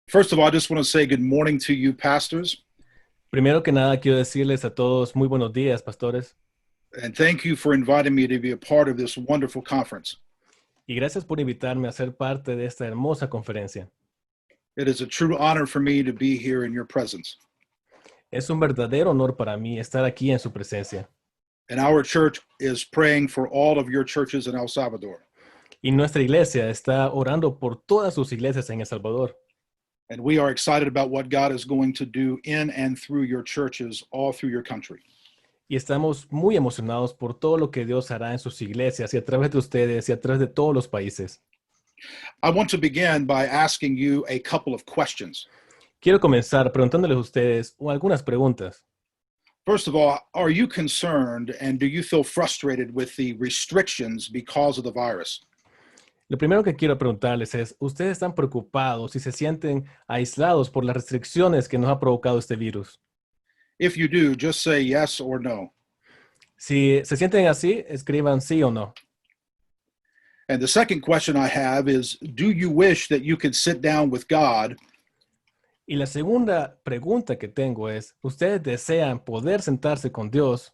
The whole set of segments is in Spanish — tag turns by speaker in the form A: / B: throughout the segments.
A: First of all, I just want to say good morning to you, pastors,
B: Primero que nada, quiero decirles a todos muy buenos días, pastores,
A: and thank you for inviting me to be a part of this wonderful conference.
B: y gracias por invitarme a ser parte de esta hermosa conferencia.
A: It is a true honor for me to be here in your presence.
B: Es un verdadero honor para mí estar aquí en su presencia.
A: And our church is praying for all of your churches in El Salvador.
B: Y nuestra iglesia está orando por todas sus iglesias en El Salvador.
A: And we are excited about what God is going to do in and through your churches all through your country.
B: Y estamos muy emocionados por todo lo que Dios hará en sus iglesias y a través de ustedes y a través de todos los países.
A: I want to begin by asking you a couple of questions.
B: Quiero comenzar preguntándoles a ustedes algunas preguntas.
A: First of all, are you concerned and do you feel frustrated with the restrictions because of the virus?
B: Lo primero que quiero preguntarles es, ¿ustedes están preocupados y se sienten aislados por las restricciones que nos ha provocado este virus?
A: If you do, just say yes or no.
B: Si se sienten así, escriban sí o no.
A: And the second question I have is, do you wish that you could sit down with God
B: Y la segunda pregunta que tengo es, ¿ustedes desean poder sentarse con Dios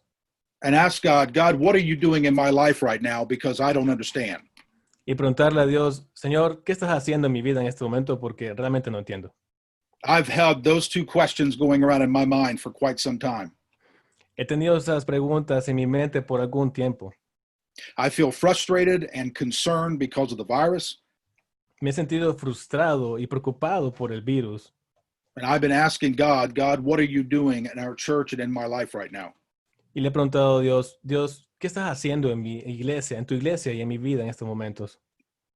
A: and ask God, God, what are you doing in my life right now? Because I don't understand.
B: y preguntarle a Dios, Señor, ¿qué estás haciendo en mi vida en este momento? Porque realmente no entiendo.
A: I've had those two questions going around in my mind for quite some time.
B: He tenido esas preguntas en mi mente por algún tiempo.
A: I feel frustrated and concerned because of the virus.
B: Me he sentido frustrado y preocupado por el virus.
A: And I've been asking God, God, what are you doing in our church and in my life right now?
B: Y le he preguntado a Dios, Dios, ¿qué estás haciendo en mi iglesia, en tu iglesia y en mi vida en estos momentos?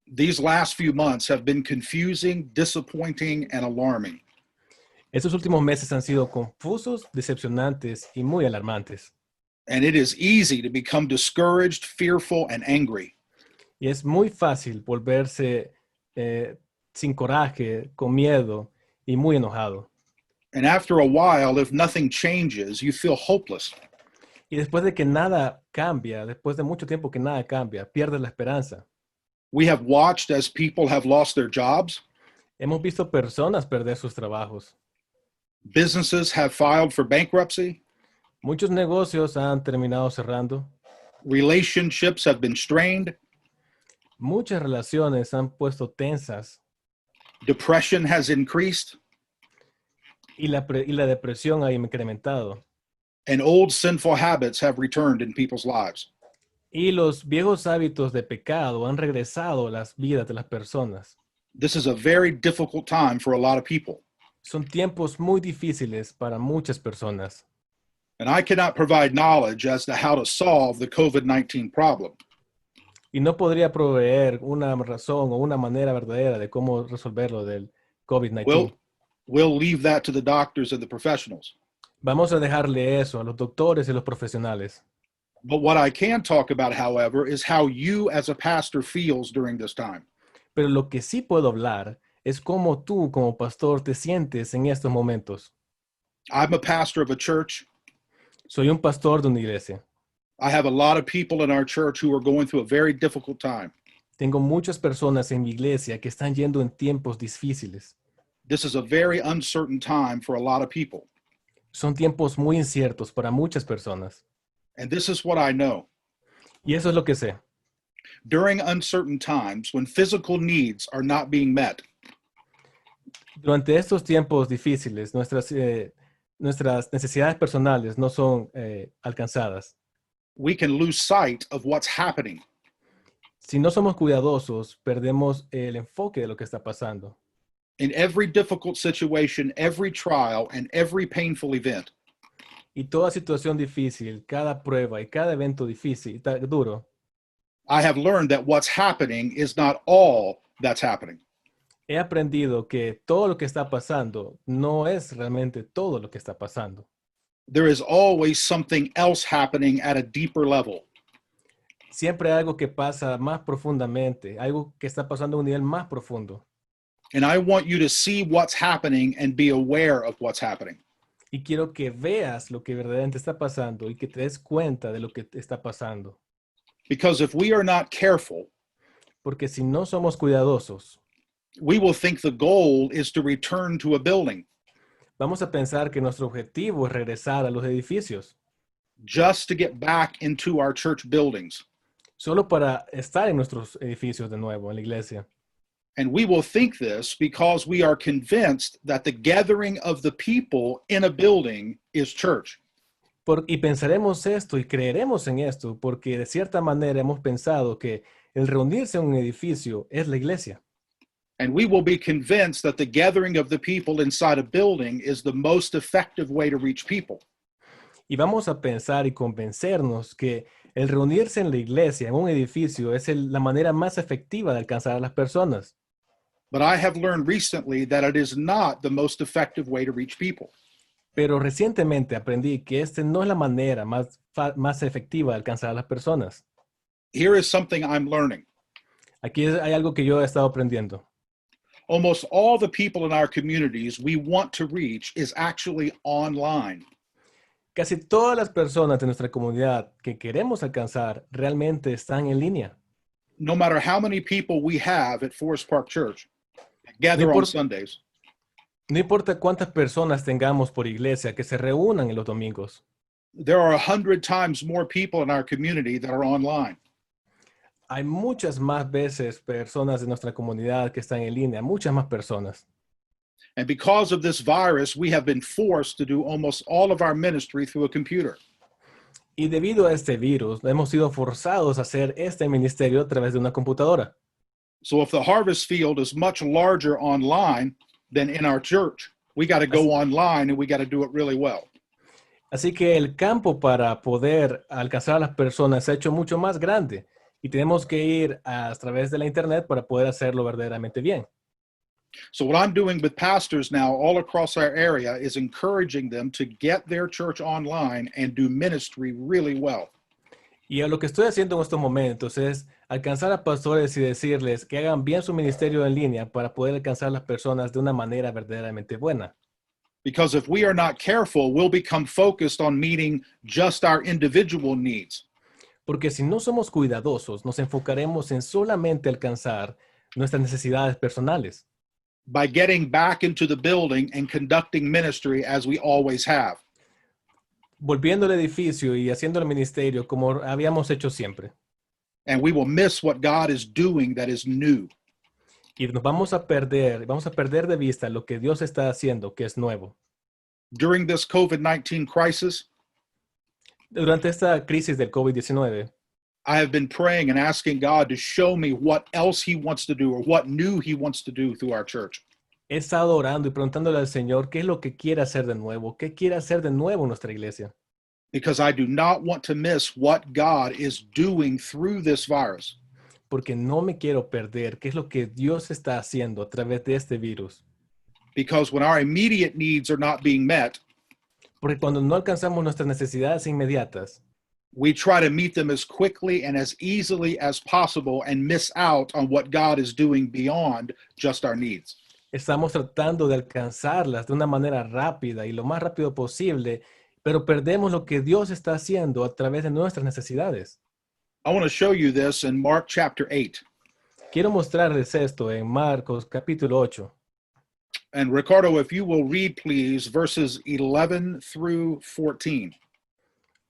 A: These last few months have been confusing, disappointing, and alarming.
B: Estos últimos meses han sido confusos, decepcionantes y muy alarmantes.
A: And it is easy to become discouraged, fearful, and angry.
B: Y es muy fácil volverse sin coraje, con miedo y muy enojado.
A: And after a while, if nothing changes, you feel hopeless.
B: Y después de que nada cambia, después de mucho tiempo que nada cambia, pierdes la esperanza.
A: We have watched as people have lost their jobs.
B: Hemos visto personas perder sus trabajos.
A: Businesses have filed for bankruptcy.
B: Muchos negocios han terminado cerrando.
A: Relationships have been strained.
B: Muchas relaciones han puesto tensas
A: Depression has increased.
B: y la depresión ha incrementado.
A: And old sinful habits have returned in people's lives.
B: Y los viejos hábitos de pecado han regresado a las vidas de las personas.
A: This is a very difficult time for a lot of people.
B: Son tiempos muy difíciles para muchas personas.
A: And I cannot provide knowledge as to how to solve the COVID-19 problem.
B: Y no podría proveer una razón o una manera verdadera de cómo resolverlo del COVID-19.
A: We'll leave that to the doctors and the professionals.
B: Vamos a dejarle eso a los doctores y los profesionales.
A: But what I can talk about, however, is how you as a pastor feels during this time.
B: Pero lo que sí puedo hablar es cómo tú como pastor te sientes en estos momentos.
A: I'm a pastor of a church.
B: Soy un pastor de una iglesia.
A: I have a lot of people in our church who are going through a very difficult time.
B: Tengo muchas personas en mi iglesia que están yendo en tiempos difíciles.
A: This is a very uncertain time for a lot of people.
B: Son tiempos muy inciertos para muchas personas.
A: And this is what I know.
B: Y eso es lo que sé.
A: During uncertain times, when physical needs are not being met,
B: Durante estos tiempos difíciles, nuestras necesidades personales no son alcanzadas.
A: we can lose sight of what's happening.
B: Si no somos cuidadosos, perdemos el enfoque de lo que está pasando.
A: In every difficult situation, every trial, and every painful event,
B: Y toda situación difícil, cada prueba y cada evento difícil, duro,
A: I have learned that what's happening is not all that's happening.
B: he aprendido que todo lo que está pasando no es realmente todo lo que está pasando.
A: There is always something else happening at a deeper level.
B: Siempre hay algo que pasa más profundamente, algo que está pasando a un nivel más profundo.
A: And I want you to see what's happening and be aware of what's happening.
B: Y quiero que veas lo que verdaderamente está pasando y que te des cuenta de lo que está pasando.
A: Because if we are not careful,
B: Porque si no somos cuidadosos,
A: we will think the goal is to return to a building
B: Vamos a pensar que nuestro objetivo es regresar a los edificios,
A: just to get back into our church buildings.
B: solo para estar en nuestros edificios de nuevo, en la iglesia.
A: And we will think this because we are convinced that the gathering of the people in a building is church.
B: Y pensaremos esto y creeremos en esto porque de cierta manera hemos pensado que el reunirse en un edificio es la iglesia.
A: And we will be convinced that the gathering of the people inside a building is the most effective way to reach people.
B: Y vamos a pensar y convencernos que el reunirse en la iglesia, en un edificio, es la manera más efectiva de alcanzar a las personas.
A: But I have learned recently that it is not the most effective way to reach people.
B: Pero recientemente aprendí que esta no es la manera más efectiva de alcanzar a las personas.
A: Here is something I'm learning.
B: Aquí hay algo que yo he estado aprendiendo.
A: Almost all the people in our communities we want to reach is actually online.
B: Casi todas las personas de nuestra comunidad que queremos alcanzar realmente están en línea.
A: No matter how many people we have at Forest Park Church gather
B: No
A: on
B: importa,
A: Sundays,
B: no importa cuántas personas tengamos por iglesia que se reúnan en los domingos.
A: there are 100 times more people in our community that are online.
B: Hay muchas más veces personas de nuestra comunidad que están en línea, muchas más personas.
A: And because of this virus, we have been forced to do almost all of our ministry through a computer.
B: Y debido a este virus, hemos sido forzados a hacer este ministerio a través de una computadora.
A: So if the harvest field is much larger online than in our church, we got to go online and we got to do it really well.
B: Así que el campo para poder alcanzar a las personas se ha hecho mucho más grande y tenemos que ir a través de la internet para poder hacerlo verdaderamente bien.
A: So what I'm doing with pastors now all across our area is encouraging them to get their church online and do ministry really well.
B: Y lo que estoy haciendo en estos momentos es alcanzar a pastores y decirles que hagan bien su ministerio en línea para poder alcanzar a las personas de una manera verdaderamente buena.
A: Because if we are not careful, we'll become focused on meeting just our individual needs.
B: Porque si no somos cuidadosos, nos enfocaremos en solamente alcanzar nuestras necesidades personales,
A: By getting back into the building and conducting ministry as we always have.
B: volviendo al edificio y haciendo el ministerio como habíamos hecho siempre.
A: And we will miss what God is doing that is new.
B: Y nos vamos a perder de vista lo que Dios está haciendo, que es nuevo.
A: During this COVID-19 crisis,
B: Durante esta crisis del COVID-19,
A: I have been praying and asking God to show me what else he wants to do or what new he wants to do through our church.
B: he estado orando y preguntándole al Señor qué es lo que quiere hacer de nuevo, qué quiere hacer de nuevo en nuestra iglesia.
A: Because I do not want to miss what God is doing through this virus.
B: Porque no me quiero perder qué es lo que Dios está haciendo a través de este virus.
A: Because when our immediate needs are not being met,
B: Porque cuando no alcanzamos nuestras necesidades inmediatas,
A: we try to meet them as quickly and as easily as possible and miss out on what God is doing beyond just our needs.
B: estamos tratando de alcanzarlas de una manera rápida y lo más rápido posible, pero perdemos lo que Dios está haciendo a través de nuestras necesidades.
A: I want to show you this in Mark chapter 8.
B: Quiero mostrarles esto en Marcos capítulo 8.
A: And Ricardo, if you will read, please, verses 11 through 14.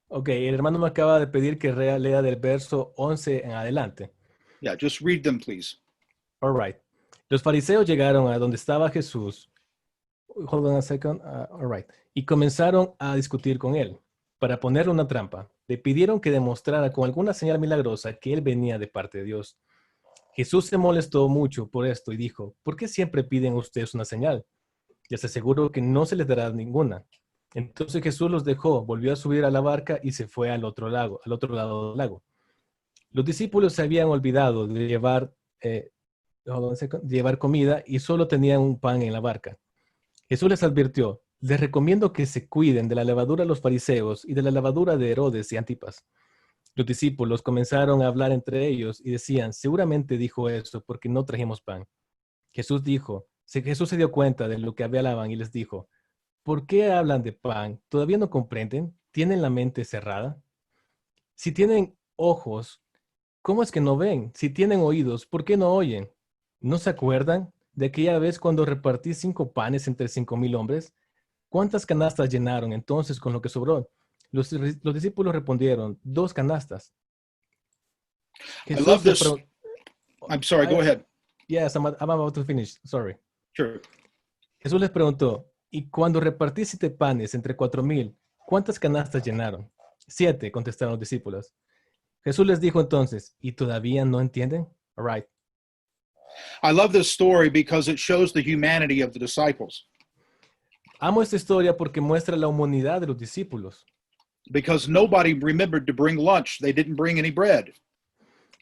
B: Ok, el hermano me acaba de pedir que lea del verso 11 en adelante.
A: Yeah, just read them, please.
B: All right. Los fariseos llegaron a donde estaba Jesús. Hold on a second. All right. Y comenzaron a discutir con él para ponerle una trampa. Le pidieron que demostrara con alguna señal milagrosa que él venía de parte de Dios. Jesús se molestó mucho por esto y dijo, ¿por qué siempre piden ustedes una señal? Les aseguro que no se les dará ninguna. Entonces Jesús los dejó, volvió a subir a la barca y se fue al otro lado del lago. Los discípulos se habían olvidado de llevar comida y solo tenían un pan en la barca. Jesús les advirtió, les recomiendo que se cuiden de la levadura de los fariseos y de la levadura de Herodes y Antipas. Los discípulos comenzaron a hablar entre ellos y decían, seguramente dijo eso porque no trajimos pan. Jesús se dio cuenta de lo que hablaban y les dijo, ¿por qué hablan de pan? ¿Todavía no comprenden? ¿Tienen la mente cerrada? Si tienen ojos, ¿cómo es que no ven? Si tienen oídos, ¿por qué no oyen? ¿No se acuerdan de aquella vez cuando repartí 5 panes entre 5,000 hombres? ¿Cuántas canastas llenaron entonces con lo que sobró? Los discípulos respondieron, 2 canastas.
A: I love
B: Jesús les
A: this.
B: preguntó,
A: I'm sorry, go ahead.
B: yes, I'm about to finish, sorry.
A: Sure.
B: Jesús les preguntó, y cuando repartí 7 panes entre 4,000, ¿cuántas canastas llenaron? 7, contestaron los discípulos. Jesús les dijo entonces, ¿y todavía no entienden? All right.
A: I love this story because it shows the humanity of the disciples.
B: Amo esta historia porque muestra la humanidad de los discípulos.
A: Because nobody remembered to bring lunch. They didn't bring any bread.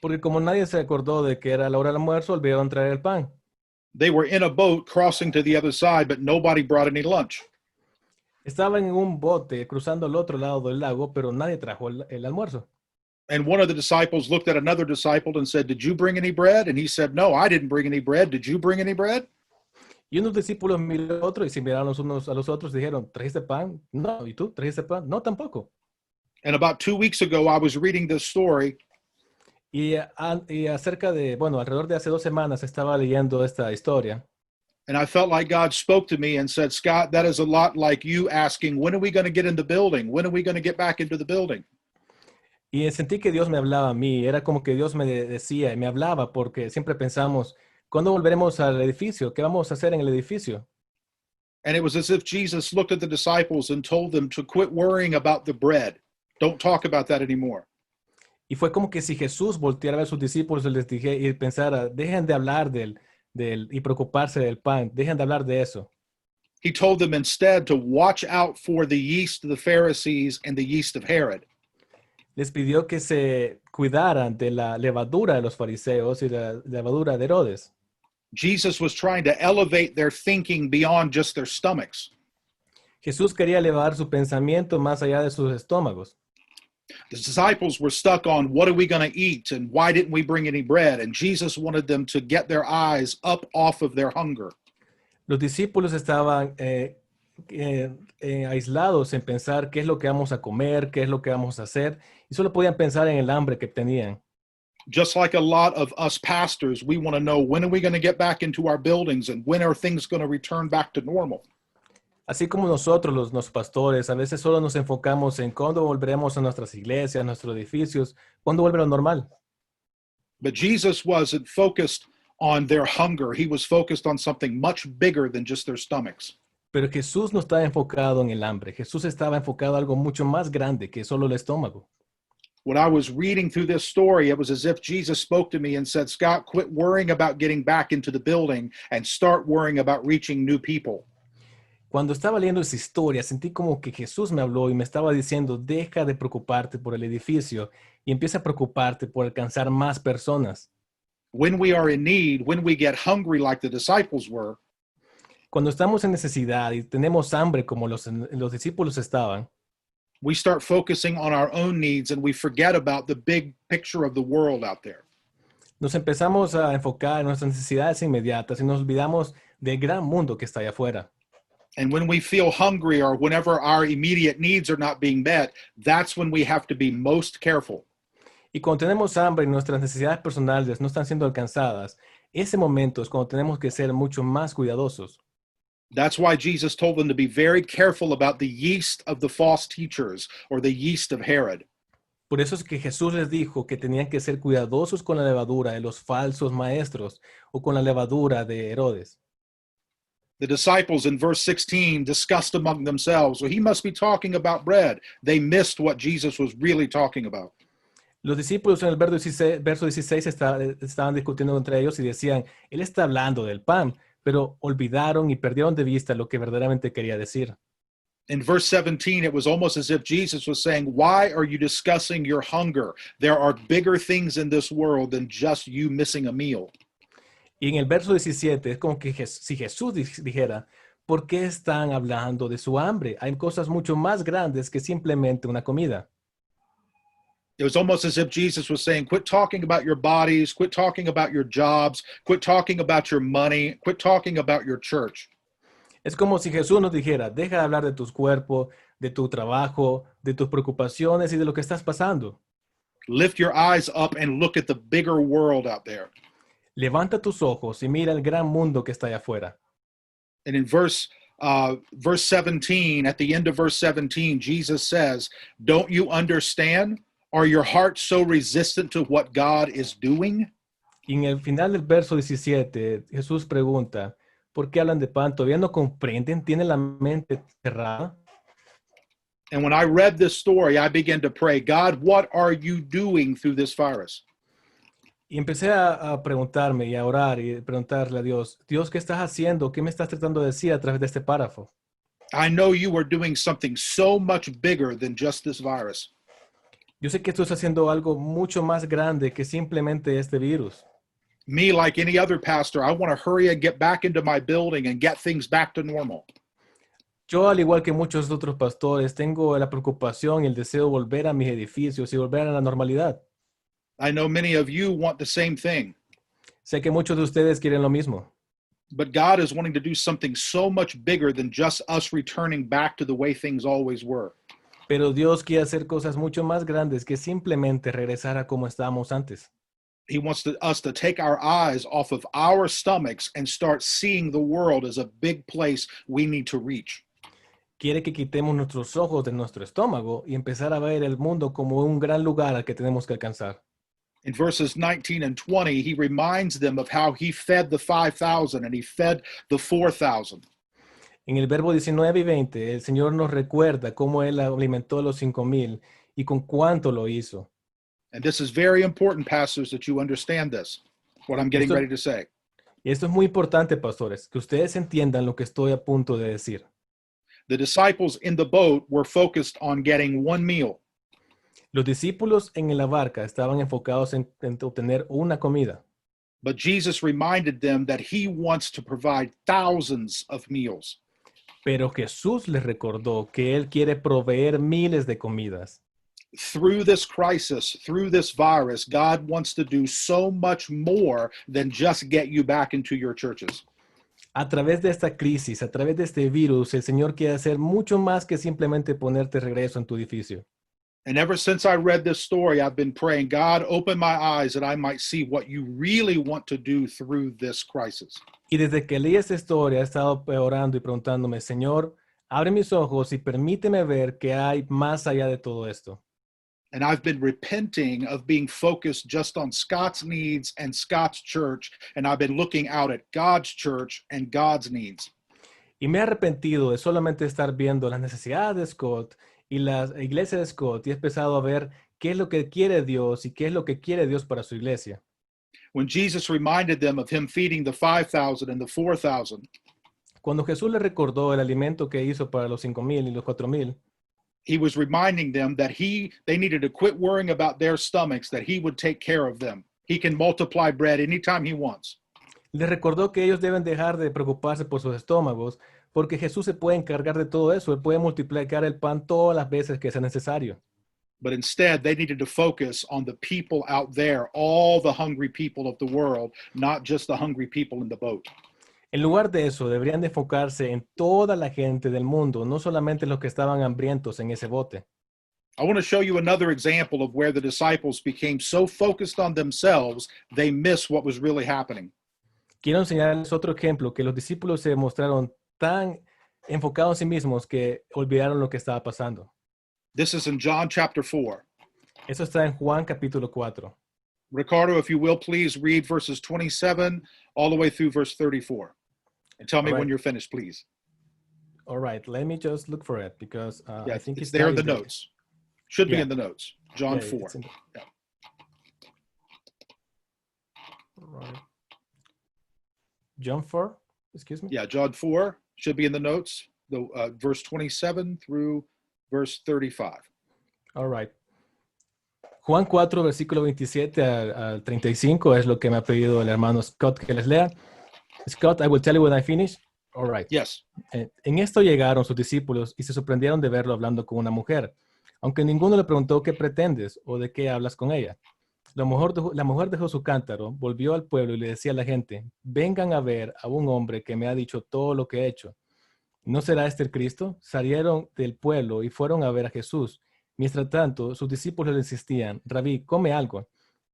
B: Porque como nadie se acordó de que era la hora del almuerzo, olvidaron traer el pan.
A: They were in a boat crossing to the other side, but nobody brought any lunch.
B: Estaban en un bote cruzando al otro lado del lago, pero nadie trajo el almuerzo.
A: And one of the disciples looked at another disciple and said, "Did you bring any bread?" And he said, "No, I didn't bring any bread. Did you bring any bread?"
B: Y unos discípulos miraron al otro y se miraron los unos a los otros y dijeron, ¿trajiste pan? No. ¿Y tú? ¿Trajiste pan? No, tampoco.
A: And about 2 weeks ago, I was reading this story,
B: Y alrededor de hace 2 semanas estaba leyendo esta historia.
A: and I felt like God spoke to me and said, "Scott, that is a lot like you asking, when are we going to get in the building? When are we going to get back into the building?"
B: Y sentí que Dios me hablaba a mí. Era como que Dios me decía y me hablaba porque siempre pensamos, ¿cuándo volveremos al edificio? ¿Qué vamos a hacer en el edificio?
A: And it was as if Jesus looked at the disciples and told them to quit worrying about the bread. Don't talk about that anymore.
B: Y fue como que si Jesús volteara a ver a sus discípulos y les dije y pensara, dejen de hablar y preocuparse del pan, dejen de hablar de eso.
A: He told them instead to watch out for the yeast of the Pharisees and the yeast of Herod.
B: Les pidió que se cuidaran de la levadura de los fariseos y la levadura de Herodes.
A: Jesus was trying to elevate their thinking beyond just their stomachs.
B: Jesús quería elevar su pensamiento más allá de sus estómagos.
A: The disciples were stuck on what are we going to eat and why didn't we bring any bread? And Jesus wanted them to get their eyes up off of their hunger.
B: Los discípulos estaban aislados en pensar qué es lo que vamos a comer, qué es lo que vamos a hacer, y solo podían pensar en el hambre que tenían.
A: Just like a lot of us pastors, we want to know, when are we going to get back into our buildings and when are things going to return back to normal?
B: Así como nosotros, los pastores, a veces solo nos enfocamos en cuándo volveremos a nuestras iglesias, a nuestros edificios, cuándo vuelve lo normal.
A: But Jesus wasn't focused on their hunger. He was focused on something much bigger than just their stomachs.
B: Pero Jesús no estaba enfocado en el hambre. Jesús estaba enfocado en algo mucho más grande que solo el estómago.
A: When I was reading through this story, it was as if Jesus spoke to me and said, "Scott, quit worrying about getting back into the building and start worrying about reaching new people."
B: Cuando estaba leyendo esa historia, sentí como que Jesús me habló y me estaba diciendo, deja de preocuparte por el edificio y empieza a preocuparte por alcanzar más personas.
A: When we are in need, when we get hungry like the disciples were,
B: Cuando estamos en necesidad y tenemos hambre como los discípulos estaban,
A: we start focusing on our own needs and we forget about the big picture of the world out there.
B: nos empezamos a enfocar en nuestras necesidades inmediatas y nos olvidamos del gran mundo que está allá afuera.
A: And when we feel hungry or whenever our immediate needs are not being met, that's when we have to be most careful.
B: Y cuando tenemos hambre y nuestras necesidades personales no están siendo alcanzadas, ese momento es cuando tenemos que ser mucho más cuidadosos.
A: That's why Jesus told them to be very careful about the yeast of the false teachers or the yeast of Herod.
B: Por eso es que Jesús les dijo que tenían que ser cuidadosos con la levadura de los falsos maestros o con la levadura de Herodes.
A: The disciples in verse 16 discussed among themselves, well, he must be talking about bread. They missed what Jesus was really talking about.
B: Los discípulos en el verso 16 estaban discutiendo entre ellos y decían, él está hablando del pan, pero olvidaron y perdieron de vista lo que verdaderamente quería decir.
A: In verse 17, it was almost as if Jesus was saying, why are you discussing your hunger? There are bigger things in this world than just you missing a meal.
B: Y en el verso 17 es como que si Jesús dijera, ¿por qué están hablando de su hambre? Hay cosas mucho más grandes que simplemente una comida.
A: It was almost as if Jesus was saying, quit talking about your bodies, quit talking about your jobs, quit talking about your money, quit talking about your church.
B: Es como si Jesús nos dijera, deja de hablar de tus cuerpos, de tu trabajo, de tus preocupaciones y de lo que estás pasando.
A: Lift your eyes up and look at the bigger world out there.
B: Levanta tus ojos y mira el gran mundo que está allá afuera.
A: And in verse 17, at the end of verse 17, Jesus says, "Don't you understand? Are your hearts so resistant to what God is doing?"
B: Y en el final del verso 17, Jesús pregunta, ¿por qué hablan de pan? ¿Todavía no comprenden? ¿Tienen la mente cerrada?
A: And when I read this story, I began to pray, God, what are you doing through this virus?
B: Y empecé a preguntarme y a orar y preguntarle a Dios, Dios, ¿qué estás haciendo? ¿Qué me estás tratando de decir a través de este párrafo?
A: I know you are doing something so much bigger than just this virus.
B: Yo sé que tú estás haciendo algo mucho más grande que simplemente este virus.
A: Me, like any other pastor, I want to hurry and get back into my building and get things back to normal.
B: Yo, al igual que muchos otros pastores, tengo la preocupación y el deseo de volver a mis edificios y volver a la normalidad.
A: I know many of you want the same thing,
B: Sé que muchos de ustedes quieren lo mismo,
A: but God is wanting to do something so much bigger than just us returning back to the way things always were.
B: pero Dios quiere hacer cosas mucho más grandes que simplemente regresar a como estábamos antes.
A: He wants us to take our eyes off of our stomachs and start seeing the world as a big place we need to reach.
B: Quiere que quitemos nuestros ojos de nuestro estómago y empezar a ver el mundo como un gran lugar al que tenemos que alcanzar.
A: In verses 19 and 20, he reminds them of how he fed the 5,000 and he fed the 4,000.
B: En el verbo 19 y 20, el Señor nos recuerda cómo Él alimentó a los 5,000 y con cuánto lo hizo.
A: And this is very important, pastors, that you understand this, what I'm getting
B: Esto,
A: ready to say.
B: y esto es muy importante, pastores, que ustedes entiendan lo que estoy a punto de decir.
A: The disciples in the boat were focused on getting one meal,
B: Los discípulos en la barca estaban enfocados en obtener una comida,
A: but Jesus reminded them that he wants to provide thousands of meals.
B: pero Jesús les recordó que Él quiere proveer miles de comidas.
A: Through this crisis, through this virus, God wants to do so much more than just get you back into your churches.
B: A través de esta crisis, a través de este virus, el Señor quiere hacer mucho más que simplemente ponerte regreso en tu edificio.
A: And ever since I read this story, I've been praying, God, open my eyes that I might see what you really want to do through this crisis.
B: Y desde que leí esta historia, he estado orando y preguntándome, Señor, abre mis ojos y permíteme ver qué hay más allá de todo esto.
A: And I've been repenting of being focused just on Scott's needs and Scott's church, and I've been looking out at God's church and God's needs.
B: Y me he arrepentido de solamente estar viendo las necesidades de Scott y la iglesia de Scott y he empezado a ver qué es lo que quiere Dios y qué es lo que quiere Dios para su iglesia.
A: When Jesus reminded them of him feeding the 5,000 and the 4,000,
B: Cuando Jesús le recordó el alimento que hizo para los 5,000 y los 4,000,
A: he was reminding them that they needed to quit worrying about their stomachs, that he would take care of them. He can multiply bread anytime he wants.
B: les recordó que ellos deben dejar de preocuparse por sus estómagos porque Jesús se puede encargar de todo eso. Él puede multiplicar el pan todas las veces que sea necesario.
A: But instead, they needed to focus on the people out there, all the hungry people of the world, not just the hungry people in the boat.
B: En lugar de eso, deberían de enfocarse en toda la gente del mundo, no solamente los que estaban hambrientos en ese bote.
A: I want to show you another example of where the disciples became so focused on themselves, they missed what was really happening.
B: Quiero enseñarles otro ejemplo, que los discípulos se mostraron tan enfocados en sí mismos que olvidaron lo que estaba pasando.
A: This is in John chapter 4.
B: Eso está en Juan capítulo 4.
A: Ricardo, if you will, please read verses 27 all the way through verse 34. And tell me
B: All right.
A: when you're finished, please.
B: All right, let me just look for it because I think
A: it's there in the notes. Should be
B: Yeah.
A: in the notes. John
B: Yeah,
A: 4.
B: it's in the-
A: Yeah.
B: All right. John 4, excuse me.
A: Yeah, John 4 should be in the notes, verse 27 through verse 35.
B: All right. Juan 4, versículo 27 al 35 es lo que me ha pedido el hermano Scott que les lea. Scott, I will tell you when I finish. All right.
A: Yes.
B: En esto llegaron sus discípulos y se sorprendieron de verlo hablando con una mujer, aunque ninguno le preguntó qué pretendes o de qué hablas con ella. La mujer dejó su cántaro, volvió al pueblo y le decía a la gente, vengan a ver a un hombre que me ha dicho todo lo que he hecho. ¿No será este el Cristo? Salieron del pueblo y fueron a ver a Jesús. Mientras tanto, sus discípulos le insistían, Rabí, come algo.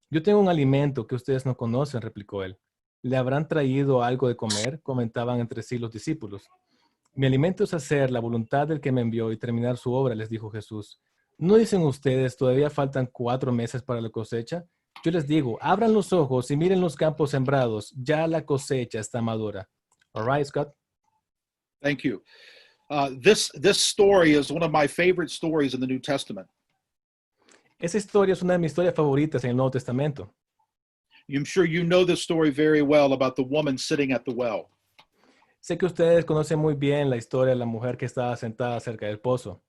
B: Yo tengo un alimento que ustedes no conocen, replicó él. ¿Le habrán traído algo de comer? Comentaban entre sí los discípulos. Mi alimento es hacer la voluntad del que me envió y terminar su obra, les dijo Jesús. ¿No dicen ustedes, todavía faltan 4 meses para la cosecha? Yo les digo, abran los ojos y miren los campos sembrados, ya la cosecha está madura. All right, Scott.
A: Thank you. This story is one of my favorite stories in the New Testament.
B: Esa historia es una de mis historias favoritas en el Nuevo Testamento.
A: I'm sure you know this story very well about the woman sitting at the well.
B: Sé que ustedes conocen muy bien la historia de la mujer que estaba sentada cerca del pozo.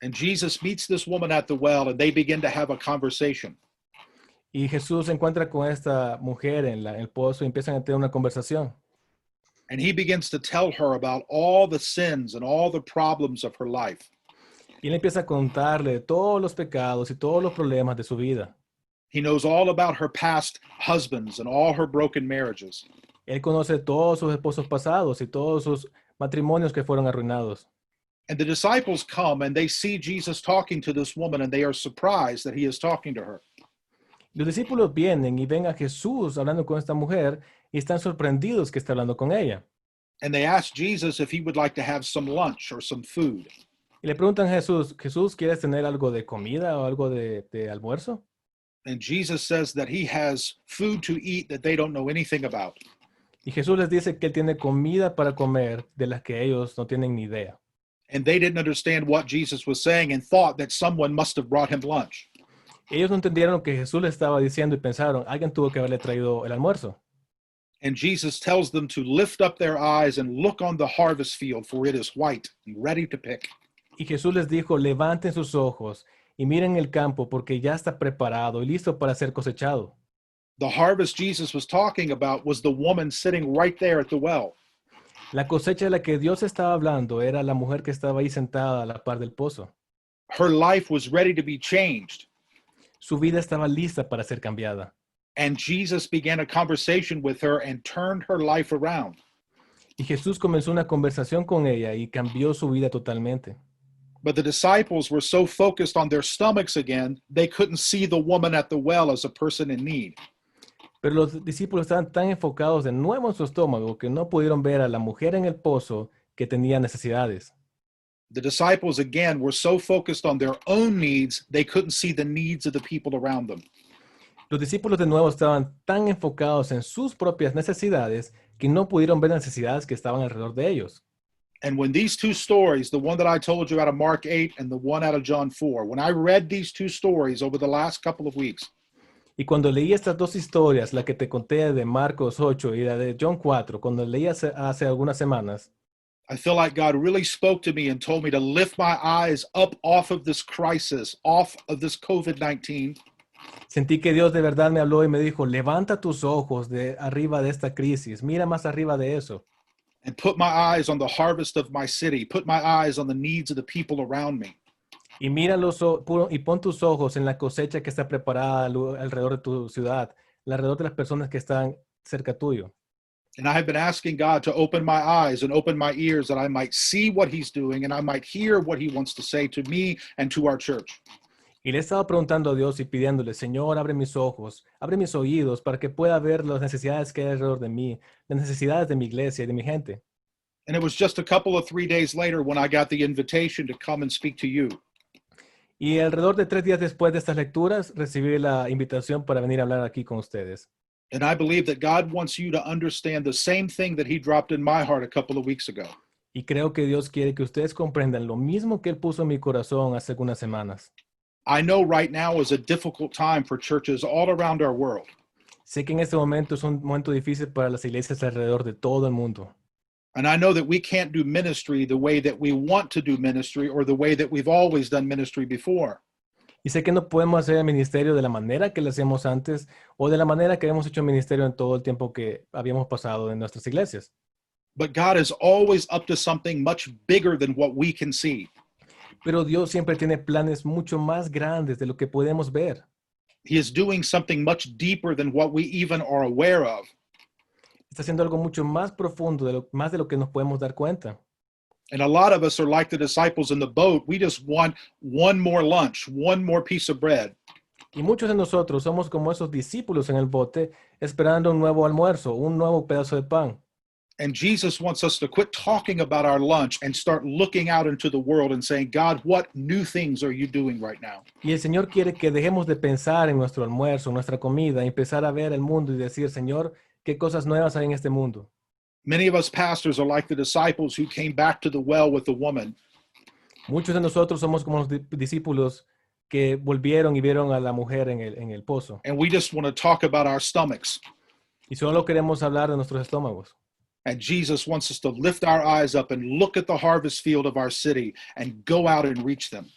A: And Jesus meets this woman at the well, and they begin to have a conversation.
B: Y Jesús se encuentra con esta mujer en el pozo y empiezan a tener una conversación.
A: And he begins to tell her about all the sins and all the problems of her life.
B: Y él empieza a contarle todos los pecados y todos los problemas de su vida.
A: He knows all about her past husbands and all her broken marriages.
B: Él conoce todos sus esposos pasados y todos sus matrimonios que fueron arruinados.
A: And the disciples come and they see Jesus talking to this woman, and they are surprised that he is talking to her.
B: Los discípulos vienen y ven a Jesús hablando con esta mujer y están sorprendidos que está hablando con ella.
A: And they ask Jesus if he would like to have some lunch or some food.
B: Y le preguntan a Jesús, Jesús, ¿quieres tener algo de comida o algo de almuerzo?
A: And Jesus says that he has food to eat that they don't know anything about.
B: Y Jesús les dice que él tiene comida para comer de las que ellos no tienen ni idea.
A: And they didn't understand what Jesus was saying and thought that someone must have brought him lunch.
B: Ellos no entendieron lo que Jesús les estaba diciendo y pensaron, alguien tuvo que haberle traído el almuerzo.
A: And Jesus tells them to lift up their eyes and look on the harvest field, for it is white and ready to pick.
B: Y Jesús les dijo, levanten sus ojos y miren el campo porque ya está preparado y listo para ser cosechado.
A: The harvest Jesus was talking about was the woman sitting right there at the well.
B: La cosecha de la que Dios estaba hablando era la mujer que estaba ahí sentada a la par del pozo.
A: Her life was ready to be changed.
B: Su vida estaba lista para ser cambiada.
A: And Jesus began a conversation with her and turned her life around.
B: Y Jesús comenzó una conversación con ella y cambió su vida totalmente.
A: But the disciples were so focused on their stomachs again, they couldn't see the woman at the well as a person in need.
B: Pero los discípulos estaban tan enfocados de nuevo en su estómago que no pudieron ver a la mujer en el pozo que tenía necesidades.
A: The disciples, again, were so focused on their own needs, they couldn't see the needs of the people around them.
B: Los discípulos de nuevo estaban tan enfocados en sus propias necesidades que no pudieron ver las necesidades que estaban alrededor de ellos.
A: And when these two stories, the one that I told you out of Mark 8 and the one out of John 4, when I read these two stories over the last couple of weeks,
B: Y cuando leí estas dos historias, la que te conté de Marcos 8 y la de John 4, cuando leí hace algunas semanas,
A: I feel like God really spoke to me and told me to lift my eyes up off of this crisis, off of this COVID-19,
B: sentí que Dios de verdad me habló y me dijo, levanta tus ojos de arriba de esta crisis, mira más arriba de eso.
A: and put my eyes on the harvest of my city, put my eyes on the needs of the people around me.
B: Y mira y pon tus ojos en la cosecha que está preparada alrededor de tu ciudad, alrededor de las personas que están cerca tuyo.
A: And I have been asking God to open my eyes and open my ears that I might see what he's doing and I might hear what he wants to say to me and to our church.
B: Y le he estado preguntando a Dios y pidiéndole, Señor, abre mis ojos, abre mis oídos para que pueda ver las necesidades que hay alrededor de mí, las necesidades de mi iglesia y de mi gente.
A: And it was just a couple of 3 days later when I got the invitation to come and speak to you.
B: Y alrededor de 3 días después de estas lecturas, recibí la invitación para venir a hablar aquí con ustedes.
A: And I believe that God wants you to understand the same thing that he dropped in my heart a couple of weeks ago.
B: Y creo que Dios quiere que ustedes comprendan lo mismo que Él puso en mi corazón hace algunas semanas.
A: I know right now is a difficult time for churches all around our world.
B: Sé que en este momento es un momento difícil para las iglesias alrededor de todo el mundo.
A: And I know that we can't do ministry the way that we want to do ministry or the way that we've always done ministry before.
B: Y sé que no podemos hacer el ministerio de la manera que lo hacíamos antes o de la manera que habíamos hecho el ministerio en todo el tiempo que habíamos pasado en nuestras iglesias.
A: But God is always up to something much bigger than what we can see.
B: Pero Dios siempre tiene planes mucho más grandes de lo que podemos ver.
A: He is doing something much deeper than what we even are aware of.
B: Está haciendo algo mucho más profundo, más de lo que nos podemos dar cuenta.
A: And a lot of us are like the disciples in the boat. We just want one more lunch, one more piece of bread.
B: Y muchos de nosotros somos como esos discípulos en el bote, esperando un nuevo almuerzo, un nuevo pedazo de pan.
A: And Jesus wants us to quit talking about our lunch and start looking out into the world and saying, God, what new things are you doing right now?
B: Y el Señor quiere que dejemos de pensar en nuestro almuerzo, nuestra comida, y empezar a ver el mundo y decir, Señor, ¿qué cosas nuevas hay en este mundo?
A: Many of us pastors are like the disciples who came back to the well with the woman.
B: Muchos de nosotros somos como los discípulos que volvieron y vieron a la mujer en el pozo.
A: And we just want to talk about our stomachs.
B: Y solo queremos hablar de nuestros estómagos.
A: And Jesus wants us to lift our eyes up and look at the harvest field of our city and go out and reach them.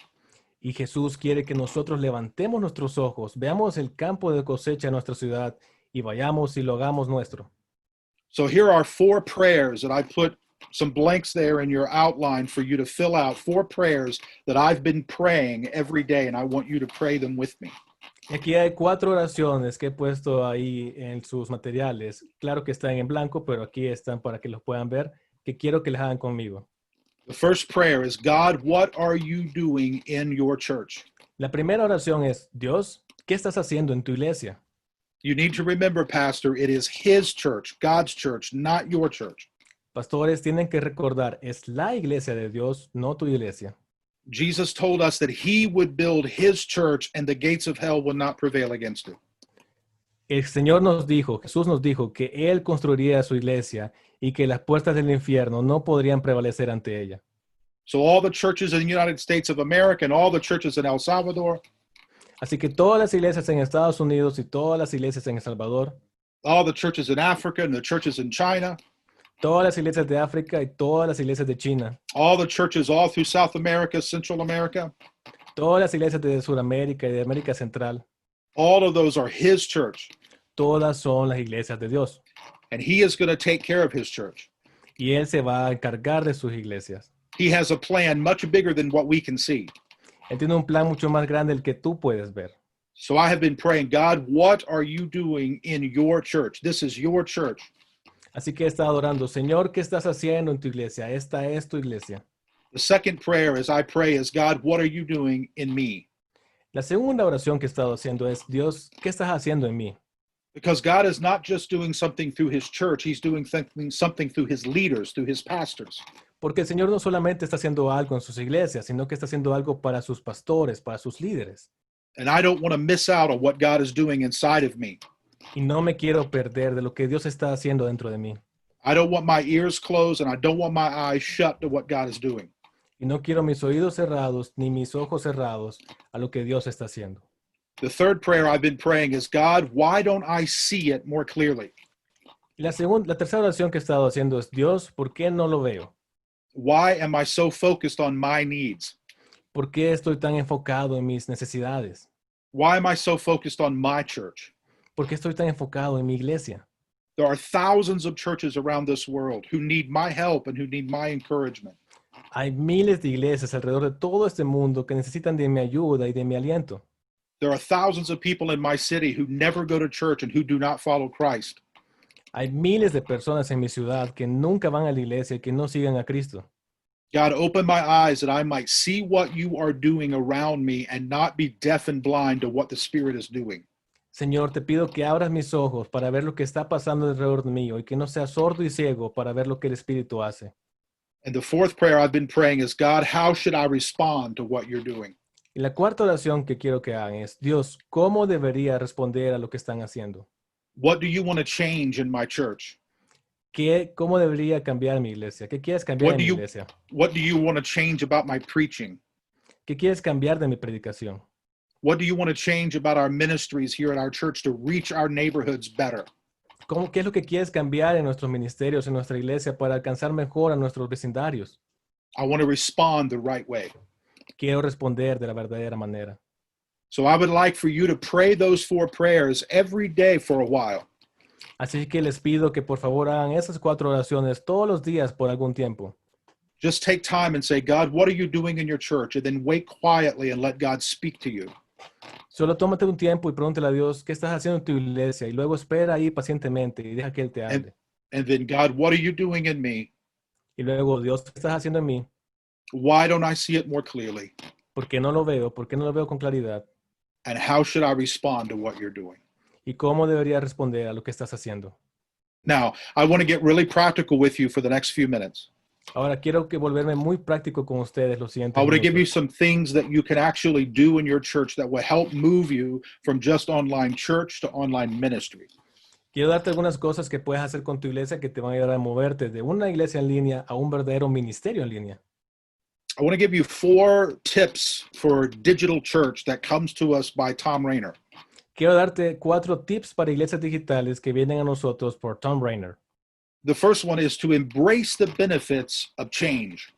B: Y Jesús quiere que nosotros levantemos nuestros ojos, veamos el campo de cosecha de nuestra ciudad y vayamos y lo hagamos nuestro.
A: So here are 4 prayers that I put some blanks there in your outline for you to fill out. 4 prayers that I've been praying every day, and I want you to pray them with me.
B: Y aquí hay 4 oraciones que he puesto ahí en sus materiales. Claro que están en blanco, pero aquí están para que los puedan ver, que quiero que les hagan conmigo.
A: The first prayer is, God, what are you doing in your church?
B: La primera oración es, Dios, ¿qué estás haciendo en tu iglesia?
A: You need to remember, Pastor, it is his church, God's church, not your church.
B: Pastores tienen que recordar, es la iglesia de Dios, no tu iglesia.
A: Jesus told us that he would build his church and the gates of hell would not prevail against it.
B: El Señor nos dijo, Jesús nos dijo que Él construiría su iglesia y que las puertas del infierno no podrían prevalecer ante ella.
A: So all the churches in the United States of America and all the churches in El Salvador,
B: Así que todas las iglesias en Estados Unidos y todas las iglesias en El Salvador,
A: all the churches in Africa and the churches in China,
B: todas las iglesias de África y todas las iglesias de China,
A: all the churches all through South America, Central America,
B: todas las iglesias de Sudamérica y de América Central,
A: all of those are his church.
B: todas son las iglesias de Dios.
A: And he is going to take care of his church.
B: Y Él se va a encargar de sus iglesias.
A: He has a plan much bigger than what we can see.
B: Él tiene un plan mucho más grande del que tú puedes ver.
A: So I have been praying, God, what are you doing in your church? This is your church.
B: Así que he estado orando, Señor, ¿qué estás haciendo en tu iglesia? Esta es tu iglesia.
A: The second prayer as I pray is, God, what are you doing in me?
B: La segunda oración que he estado haciendo es, Dios, ¿qué estás haciendo en mí?
A: Because God is not just doing something through his church, he's doing something through his leaders, through his pastors.
B: Porque el Señor no solamente está haciendo algo en sus iglesias, sino que está haciendo algo para sus pastores, para sus líderes.
A: And I don't want to miss out on what God is doing inside of me.
B: Y no me quiero perder de lo que Dios está haciendo dentro de mí.
A: I don't want my ears closed and I don't want my eyes shut to what God is doing.
B: Y no quiero mis oídos cerrados ni mis ojos cerrados a lo que Dios está haciendo.
A: The third prayer I've been praying is, God, why don't I see it more clearly?
B: Y la tercera oración que he estado haciendo es, Dios, ¿por qué no lo veo?
A: Why am I so focused on my needs?
B: ¿Por qué estoy tan enfocado en mis necesidades?
A: Why am I so focused on my church?
B: ¿Por qué estoy tan enfocado en mi iglesia?
A: There are thousands of churches around this world who need my help and who need my encouragement.
B: Hay miles de iglesias alrededor de todo este mundo que necesitan de mi ayuda y de mi aliento.
A: There are thousands of people in my city who never go to church and who do not follow Christ.
B: Hay miles de personas en mi ciudad que nunca van a la iglesia y que no siguen a Cristo.
A: God, open my eyes that I might see what you are doing around me and not be deaf and blind to what the Spirit is doing.
B: Señor, te pido que abras mis ojos para ver lo que está pasando alrededor mío y que no sea sordo y ciego para ver lo que el Espíritu hace.
A: And the fourth prayer I've been praying is, God, how should I respond to what you're doing?
B: Y la cuarta oración que quiero que hagan es, Dios, ¿cómo debería responder a lo que están haciendo?
A: What do you want to change in my church?
B: ¿Cómo debería cambiar mi iglesia? ¿Qué quieres cambiar en mi iglesia?
A: What do you want to change about my preaching?
B: ¿Qué quieres cambiar de mi predicación?
A: What do you want to change about our ministries here at our church to reach our neighborhoods better?
B: ¿Qué es lo que quieres cambiar en nuestros ministerios, en nuestra iglesia, para alcanzar mejor a nuestros vecindarios?
A: I want to respond the right way.
B: Quiero responder de la verdadera manera.
A: So I would like for you to pray those 4 prayers every day for a while.
B: Así que les pido que por favor hagan esas 4 oraciones todos los días por algún tiempo.
A: Just take time and say, God, what are you doing in your church? And then wait quietly and let God speak to you.
B: Solo tómate un tiempo y pregúntale a Dios qué estás haciendo en tu iglesia y luego espera ahí pacientemente y deja que Él te hable.
A: And then, God, what are you doing in me?
B: Y luego, Dios, ¿qué estás haciendo en mí?
A: Why don't I see it more clearly?
B: ¿Por qué no lo veo? ¿Por qué no lo veo con claridad?
A: And how should I respond to what you're doing?
B: y cómo deberías responder a lo que estás haciendo.
A: Now, I want to get really practical with you for the next few minutes.
B: Ahora quiero que volverme muy práctico con ustedes los
A: I
B: siguientes
A: want to give you
B: minutos.
A: some things that you can actually do in your church that will help move you from just online church to online ministry.
B: Quiero darte algunas cosas que puedes hacer con tu iglesia que te van a ayudar a moverte de una iglesia en línea a un verdadero ministerio en línea.
A: I want to give you 4 tips for digital church that comes to us by Tom Rainer.
B: Quiero darte 4 tips para iglesias digitales que vienen a nosotros por Tom Rainer.
A: The first one is to embrace the benefits of change.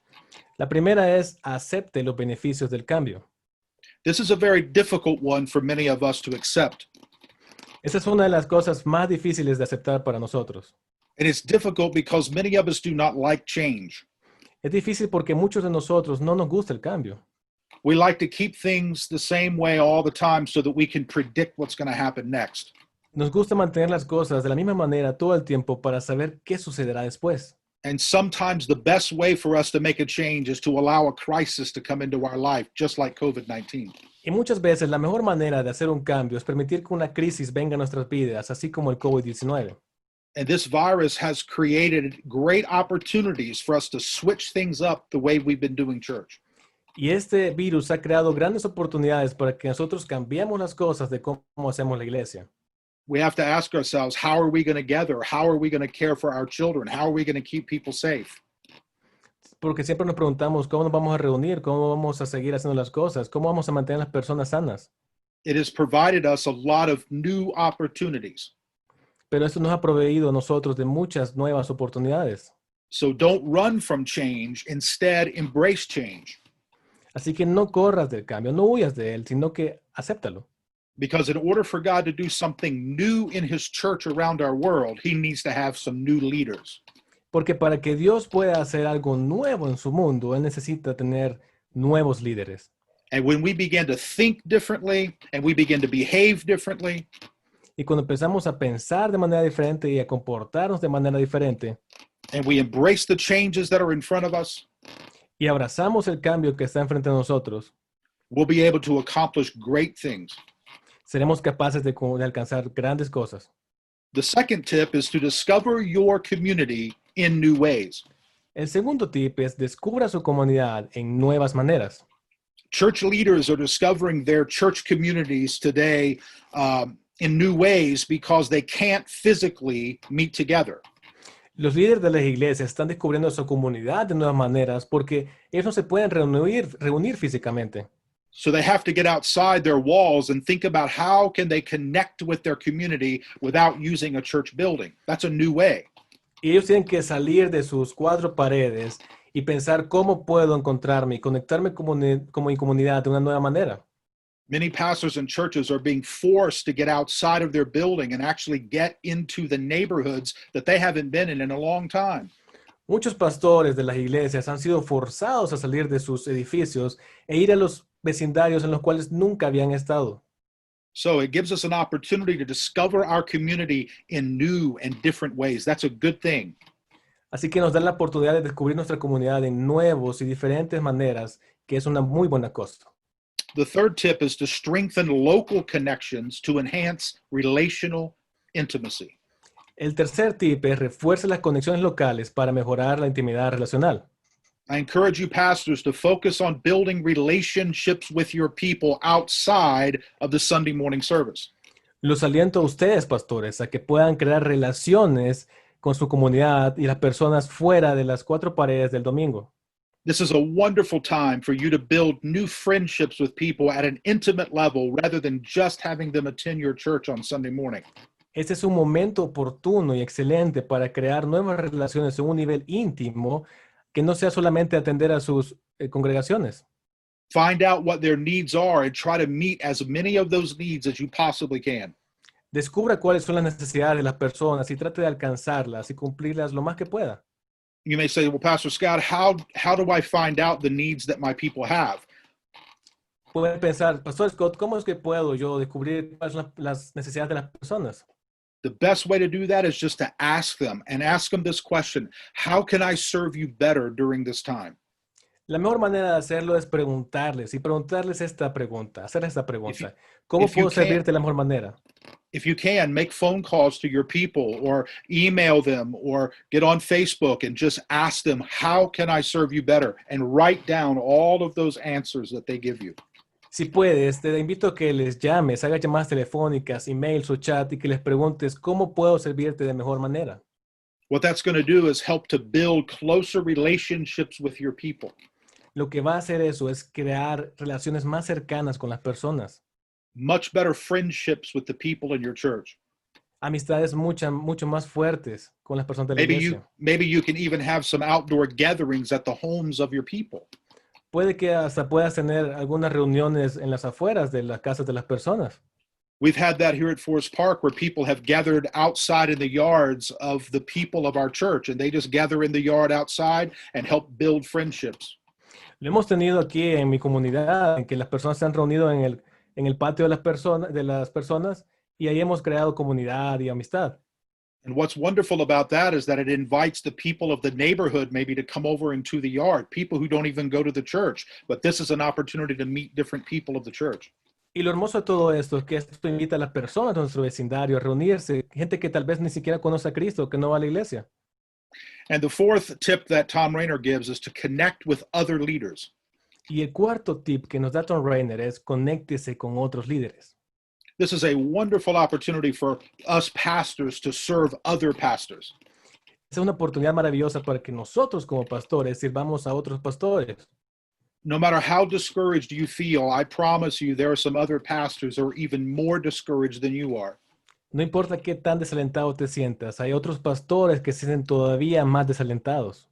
B: La primera es acepte los beneficios del cambio.
A: This is a very difficult one for many of us to accept.
B: Esa es una de las cosas más difíciles de aceptar para nosotros.
A: And it's difficult because many of us do not like change.
B: Es difícil porque muchos de nosotros no nos gusta el cambio.
A: We like to keep things the same way all the time so that we can predict what's going to happen next.
B: Nos gusta mantener las cosas de la misma manera todo el tiempo para saber qué sucederá después.
A: And sometimes the best way for us to make a change is to allow a crisis to come into our life, just like COVID-19.
B: Y muchas veces la mejor manera de hacer un cambio es permitir que una crisis venga a nuestras vidas, así como el COVID-19.
A: And this virus has created great opportunities for us to switch things up the way we've been doing church.
B: Y este virus ha creado grandes oportunidades para que nosotros cambiemos las cosas de cómo hacemos la iglesia.
A: We have to ask ourselves, how are we going to gather? How are we going to care for our children? How are we going to keep people safe?
B: Porque siempre nos preguntamos cómo nos vamos a reunir, cómo vamos a seguir haciendo las cosas, cómo vamos a mantener a las personas sanas.
A: It has provided us a lot of new opportunities.
B: Pero esto nos ha proveído a nosotros de muchas nuevas oportunidades.
A: So don't run from change. Instead, embrace change.
B: Así que no corras del cambio, no huyas de él, sino que acéptalo.
A: Because in order for God to do something new in his church around our world, he needs to have some new leaders.
B: Porque para que Dios pueda hacer algo nuevo en su mundo, Él necesita tener nuevos líderes.
A: And when we begin to think differently and we begin to behave differently,
B: Y cuando empezamos a pensar de manera diferente y a comportarnos de manera diferente,
A: and we embrace the changes that are in front of us,
B: y abrazamos el cambio que está enfrente de nosotros,
A: we'll be able to accomplish great things.
B: seremos capaces de alcanzar grandes cosas.
A: The second tip is to discover your community in new ways.
B: El segundo tip es descubra su comunidad en nuevas maneras.
A: Church leaders are discovering their church communities today in new ways because they can't physically meet together.
B: Los líderes de las iglesias están descubriendo su comunidad de nuevas maneras porque ellos no se pueden reunir físicamente.
A: So they have to get outside their walls and think about how can they connect with their community without using a church building. That's a new way.
B: Y ellos tienen que salir de sus 4 paredes y pensar cómo puedo encontrarme y conectarme como mi comunidad de una nueva manera.
A: Many pastors and churches are being forced to get outside of their building and actually get into the neighborhoods that they haven't been in a long time.
B: Muchos pastores de las iglesias han sido forzados a salir de sus edificios e ir a los vecindarios en los cuales nunca habían estado.
A: So it gives us an opportunity to discover our community in new and different ways. That's a good thing.
B: Así que nos da la oportunidad de descubrir nuestra comunidad en nuevos y diferentes maneras, que es una muy buena cosa.
A: The third tip is to strengthen local connections to enhance relational intimacy.
B: El tercer tip es refuerza las conexiones locales para mejorar la intimidad relacional.
A: I encourage you pastors to focus on building relationships with your people outside of the Sunday morning service.
B: Los aliento a ustedes, pastores, a que puedan crear relaciones con su comunidad y las personas fuera de las 4 paredes del domingo.
A: This is a wonderful time for you to build new friendships with people at an intimate level rather than just having them attend your church on Sunday morning.
B: Este es un momento oportuno y excelente para crear nuevas relaciones en un nivel íntimo que no sea solamente atender a sus congregaciones.
A: Find out what their needs are and try to meet as many of those needs as you possibly can.
B: Descubra cuáles son las necesidades de las personas y trate de alcanzarlas y cumplirlas lo más que pueda.
A: You may say, well, Pastor Scott, how do I find out the needs that my people have?
B: Puede pensar, Pastor Scott, ¿cómo es que puedo yo descubrir cuáles son las necesidades de las personas?
A: The best way to do that is just to ask them and ask them this question: how can I serve you better during this time?
B: La mejor manera de hacerlo es preguntarles y preguntarles esta pregunta, hacer esta
A: If you,
B: pregunta. ¿Cómo
A: if you
B: puedo
A: can't,
B: servirte de la mejor manera?
A: if you can, make phone calls to your people or email them or get on Facebook and just ask them, how can I serve you better? And write down all of those answers that they give you.
B: Si puedes, te invito a que les llames, hagas llamadas telefónicas, emails o chat y que les preguntes cómo puedo servirte de mejor manera.
A: What that's going to do is help to build closer relationships with your people.
B: Lo que va a hacer eso es crear relaciones más cercanas con las personas,
A: Much better friendships with the people in your church.
B: amistades mucho más fuertes con las personas de la
A: Maybe you
B: iglesia.
A: maybe you can even have some outdoor gatherings at the homes of your people.
B: Puede que hasta puedas tener algunas reuniones en las afueras de las casas de las personas.
A: We've had that here at Forest Park where people have gathered outside in the yards of the people of our church, and they just gather in the yard outside and help build friendships.
B: Lo hemos tenido aquí en mi comunidad, en que las personas se han reunido en el patio de las personas y ahí hemos creado comunidad y amistad.
A: And what's wonderful about that is that it invites the people of the neighborhood maybe to come over into the yard, people who don't even go to the church. But this is an opportunity to meet different people of the church.
B: Y lo hermoso de todo esto es que esto invita a las personas de nuestro vecindario a reunirse, gente que tal vez ni siquiera conoce a Cristo, que no va a la iglesia.
A: And the fourth tip that Tom Rainer gives is to connect with other leaders.
B: Y el cuarto tip que nos da Tom Rainer es conéctese con otros líderes.
A: This is a wonderful opportunity for us pastors to serve other pastors.
B: Es una oportunidad maravillosa para que nosotros como pastores sirvamos a otros pastores.
A: No matter how discouraged you feel, I promise you there are some other pastors who are even more discouraged than you are.
B: No importa qué tan desalentado te sientas, hay otros pastores que se sienten todavía más desalentados.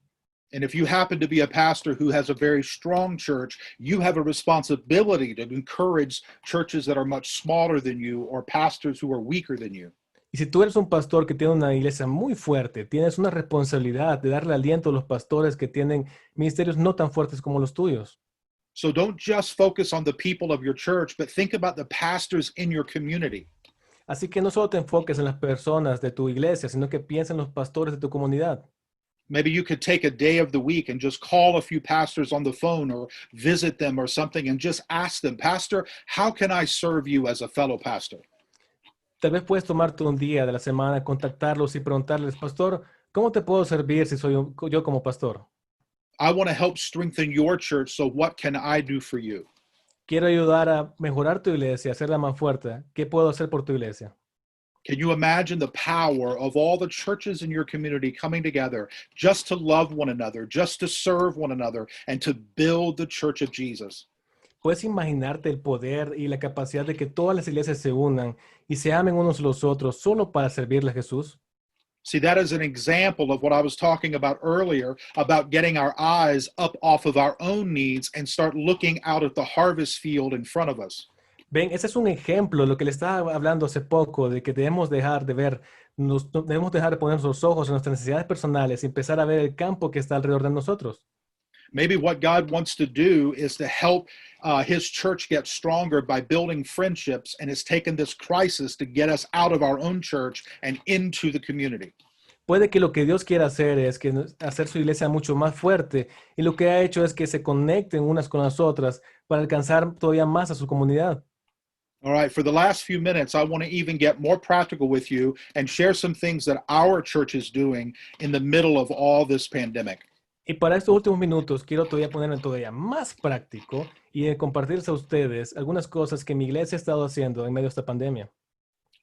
A: And if you happen to be a pastor who has a very strong church, you have a responsibility to encourage churches that are much smaller than you or pastors who are weaker than you.
B: Y si tú eres un pastor que tiene una iglesia muy fuerte, tienes una responsabilidad de darle aliento a los pastores que tienen ministerios no tan fuertes como los tuyos.
A: So don't just focus on the people of your church, but think about the pastors in your community.
B: Así que no solo te enfoques en las personas de tu iglesia, sino que piensa en los pastores de tu comunidad.
A: Maybe you could take a day of the week and just call a few pastors on the phone or visit them or something and just ask them, Pastor, how can I serve you as a fellow pastor?
B: Tal vez puedes tomarte un día de la semana, contactarlos y preguntarles, pastor, ¿cómo te puedo servir si soy yo como pastor?
A: I want to help strengthen your church, so what can I do for you?
B: Quiero ayudar a mejorar tu iglesia, hacerla más fuerte. ¿Qué puedo hacer por tu iglesia?
A: Can you imagine the power of all the churches in your community coming together just to love one another, just to serve one another, and to build the church of Jesus?
B: ¿Puedes imaginarte el poder y la capacidad de que todas las iglesias se unan y se amen unos a los otros solo para servirle a Jesús?
A: See, that is an example of what I was talking about earlier about getting our eyes up off of our own needs and start looking out at the harvest field in front of us.
B: Ven, ese es un ejemplo de lo que le estaba hablando hace poco, de que debemos dejar de ver, debemos dejar de poner los ojos en nuestras necesidades personales y empezar a ver el campo que está alrededor de nosotros.
A: Maybe what God wants to do is to help his church get stronger by building friendships, and it's taken this crisis to get us out of our own church and into the community.
B: Puede que lo que Dios quiera hacer es que hacer su iglesia mucho más fuerte, y lo que ha hecho es que se conecten unas con las otras para alcanzar todavía más a su comunidad.
A: All right, for the last few minutes, I want to even get more practical with you and share some things that our church is doing in the middle of all this pandemic.
B: Y para estos últimos minutos quiero todavía ponerme todavía más práctico y compartirles a ustedes algunas cosas que mi iglesia ha estado haciendo en medio de esta pandemia.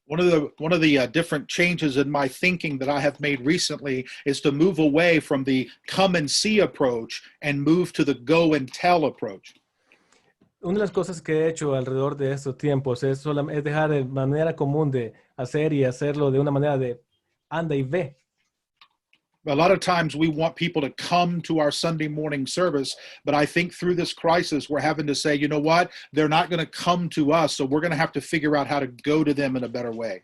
A: One of the different changes in my thinking that I have made recently is to move away from the come and see approach and move to the go and tell approach.
B: Una de las cosas que he hecho alrededor de estos tiempos es dejar de manera común de hacer y hacerlo de una manera de anda y ve.
A: A lot of times we want people to come to our Sunday morning service, but I think through this crisis, we're having to say, you know what? They're not going to come to us, so we're going to have to figure out how to go to them in a better way.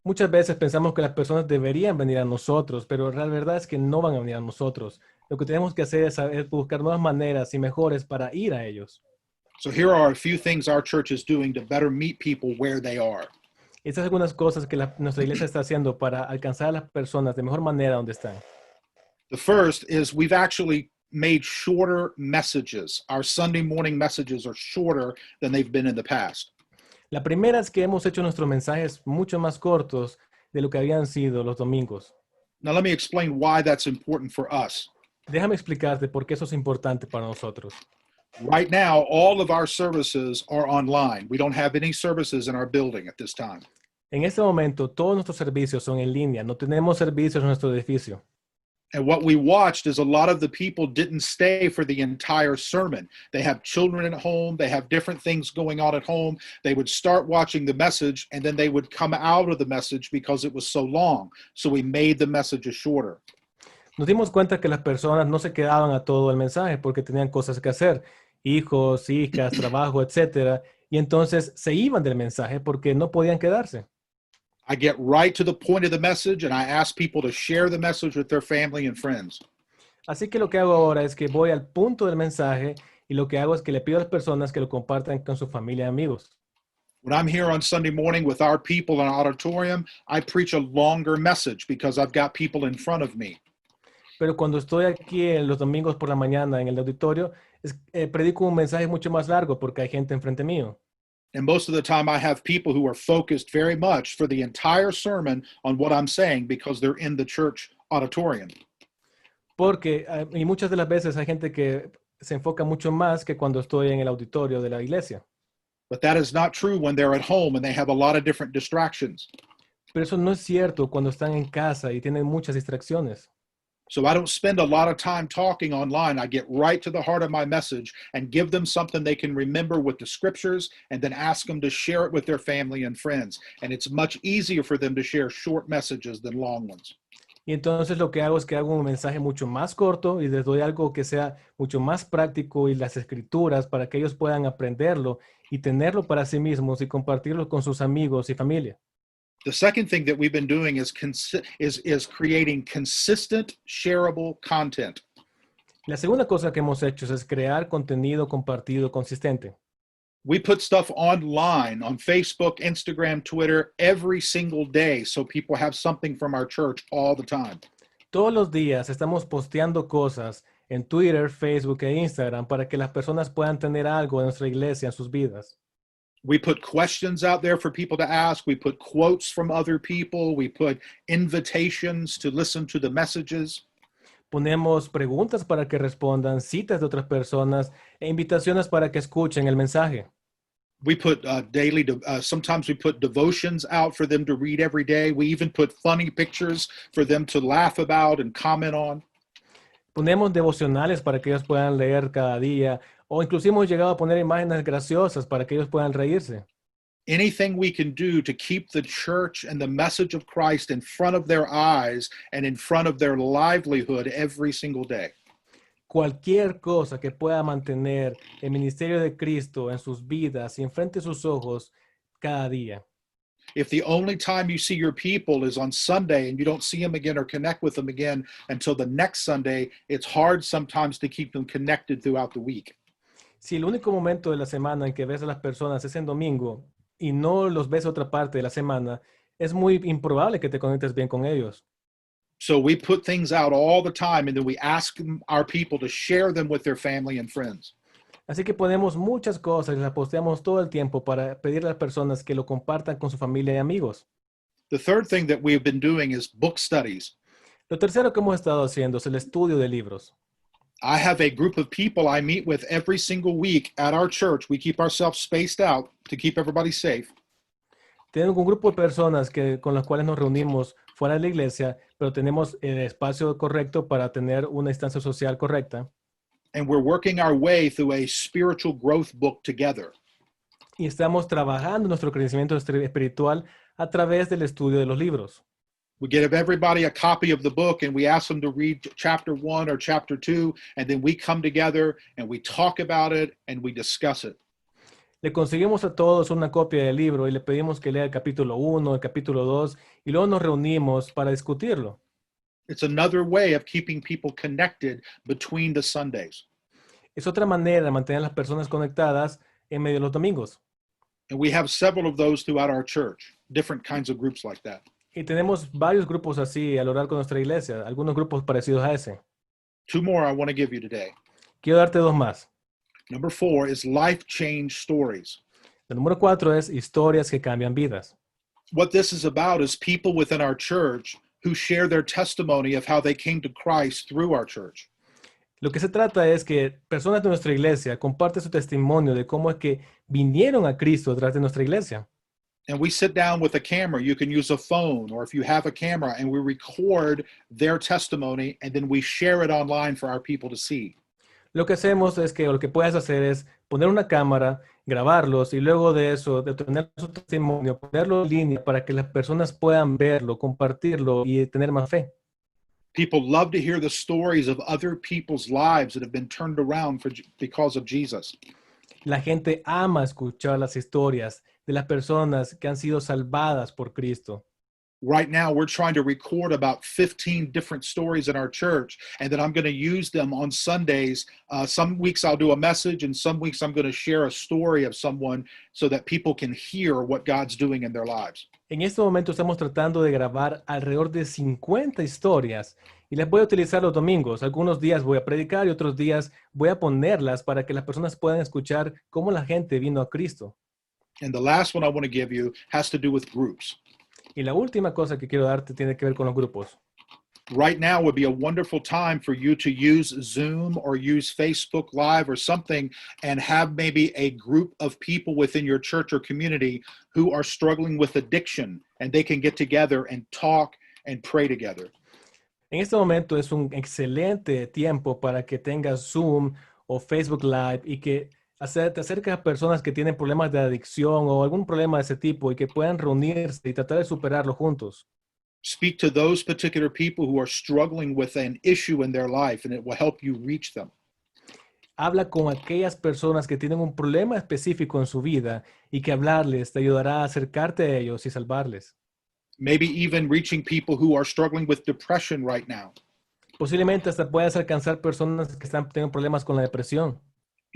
B: Muchas veces pensamos que las personas deberían venir a nosotros, pero la verdad es que no van a venir a nosotros. Lo que tenemos que hacer es buscar nuevas maneras y mejores para ir a ellos.
A: So here are a few things our church is doing to better meet people where they are.
B: Estas son algunas cosas que nuestra iglesia está haciendo para alcanzar a las personas de mejor manera donde están.
A: The first is we've actually made shorter messages. Our Sunday morning messages are shorter than they've been in the past.
B: La primera es que hemos hecho nuestros mensajes mucho más cortos de lo que habían sido los domingos.
A: Now, let me explain why that's important for us.
B: Déjame explicarte por qué eso es importante para nosotros.
A: Right now, all of our services are online. We don't have any services in our building at this time.
B: En este momento, todos nuestros servicios son en línea. No tenemos servicios en nuestro edificio.
A: And what we watched is a lot of the people didn't stay for the entire sermon. They have children at home. They have different things going on at home. They would start watching the message, and then they would come out of the message because it was so long. So we made the messages shorter.
B: Nos dimos cuenta que las personas no se quedaban a todo el mensaje porque tenían cosas que hacer, hijos, hijas, trabajo, etcétera, y entonces se iban del mensaje porque no podían quedarse.
A: I get right to the point of the message, and I ask people to share the message with their family and friends.
B: Así que lo que hago ahora es que voy al punto del mensaje y lo que hago es que le pido a las personas que lo compartan con su familia y amigos.
A: When I'm here on Sunday morning with our people in our auditorium, I preach a longer message because I've got people in front of me.
B: Pero cuando estoy aquí en los domingos por la mañana en el auditorio, predico un mensaje mucho más largo porque hay gente enfrente mío.
A: And most of the time I have people who are focused very much for the entire sermon on what I'm saying because they're in the church auditorium.
B: Porque, y muchas de las veces hay gente que se enfoca mucho más que cuando estoy en el auditorio de la iglesia.
A: But that is not true when they're at home and they have a lot of different distractions.
B: Pero eso no es cierto cuando están en casa y tienen muchas distracciones.
A: So I don't spend a lot of time talking online. I get right to the heart of my message and give them something they can remember with the scriptures and then ask them to share it with their family and friends. And it's much easier for them to share short messages than long ones.
B: Y entonces lo que hago es que hago un mensaje mucho más corto y les doy algo que sea mucho más práctico y las escrituras para que ellos puedan aprenderlo y tenerlo para sí mismos y compartirlo con sus amigos y familia.
A: The second thing that we've been doing is creating consistent, shareable content.
B: La segunda cosa que hemos hecho es crear contenido compartido consistente.
A: We put stuff online on Facebook, Instagram, Twitter every single day so people have something from our church all the time.
B: Todos los días estamos posteando cosas en Twitter, Facebook e Instagram para que las personas puedan tener algo de nuestra iglesia en sus vidas.
A: We put questions out there for people to ask. We put quotes from other people. We put invitations to listen to the messages.
B: Ponemos preguntas para que respondan, citas de otras personas e invitaciones para que escuchen el mensaje.
A: We put sometimes we put devotions out for them to read every day. We even put funny pictures for them to laugh about and comment on.
B: Ponemos devocionales para que ellos puedan leer cada día o inclusive hemos llegado a poner imágenes graciosas para que ellos puedan reírse.
A: Anything we can do to keep the church and the message of Christ in front of their eyes and in front of their livelihood every single day.
B: Cualquier cosa que pueda mantener el ministerio de Cristo en sus vidas y enfrente de sus ojos cada día.
A: If the only time you see your people is on Sunday and you don't see them again or connect with them again until the next Sunday, it's hard sometimes to keep them connected throughout the week.
B: Si el único momento de la semana en que ves a las personas es en domingo y no los ves otra parte de la semana, es muy improbable que te conectes bien con ellos.
A: So we put things out all the time and then we ask our people to share them with their family and friends.
B: Así que ponemos muchas cosas y las posteamos todo el tiempo para pedirle a las personas que lo compartan con su familia y amigos.
A: The third thing that we've been doing is book studies.
B: Lo tercero que hemos estado haciendo es el estudio de libros.
A: I have a group of people I meet with every single week at our church. We keep ourselves spaced out to keep everybody safe.
B: Tenemos un grupo de personas con las cuales nos reunimos fuera de la iglesia, pero tenemos el espacio correcto para tener una instancia social correcta.
A: And we're working our way through a spiritual growth book together.
B: Y estamos trabajando nuestro crecimiento espiritual a través del estudio de los libros.
A: We give everybody a copy of the book and we ask them to read chapter 1 or chapter 2, and then we come together and we talk about it and we discuss it.
B: Le conseguimos a todos una copia del libro y le pedimos que lea el capítulo 1, el capítulo 2 y luego nos reunimos para discutirlo.
A: It's another way of keeping people connected between the Sundays.
B: Es otra manera de mantener a las personas conectadas en medio de los domingos.
A: And we have several of those throughout our church, different kinds of groups like that.
B: Y tenemos varios grupos así a lo largo de nuestra iglesia, algunos grupos parecidos a ese.
A: Two more I want to give you today.
B: Quiero darte dos más.
A: Number 4 is life change stories.
B: El número 4 es historias que cambian vidas.
A: What this is about is people within our church who share their testimony of how they came to Christ through our church.
B: Lo que se trata es que personas de nuestra iglesia comparten su testimonio de cómo es que vinieron a Cristo a través de nuestra iglesia.
A: And we sit down with a camera. You can use a phone, or if you have a camera, and we record their testimony, and then we share it online for our people to see.
B: Lo que hacemos es que lo que puedes hacer es poner una cámara, grabarlos y luego de eso, de tener su testimonio, ponerlo en línea para que las personas puedan verlo, compartirlo y tener más fe.
A: People love to hear the stories of other people's lives that have been turned around because of Jesus.
B: La gente ama escuchar las historias de las personas que han sido salvadas por Cristo.
A: Right now, we're trying to record about 15 different stories in our church, and then I'm going to use them on Sundays. Some weeks I'll do a message, and some weeks I'm going to share a story of someone so that people can hear what God's doing in their lives.
B: En este momento estamos tratando de grabar alrededor de 50 historias y las voy a utilizar los domingos. Algunos días voy a predicar y otros días voy a ponerlas para que las personas puedan escuchar cómo la gente vino a Cristo.
A: And the last one I want to give you has to do with groups.
B: Y la última cosa que quiero darte tiene que ver con los grupos.
A: Right now would be a wonderful time for you to use Zoom or use Facebook Live or something and have maybe a group of people within your church or community who are struggling with addiction, and they can get together and talk and pray together.
B: En este momento es un excelente tiempo para que tengas Zoom o Facebook Live y que te acerques a personas que tienen problemas de adicción o algún problema de ese tipo y que puedan reunirse y tratar de superarlo juntos.
A: Speak to those particular people who are struggling with an issue in their life, and it will help you reach them.
B: Habla con aquellas personas que tienen un problema específico en su vida y que hablarles te ayudará a acercarte a ellos y salvarles.
A: Maybe even reaching people who are struggling with depression right now.
B: Posiblemente hasta puedas alcanzar personas que tienen problemas con la depresión.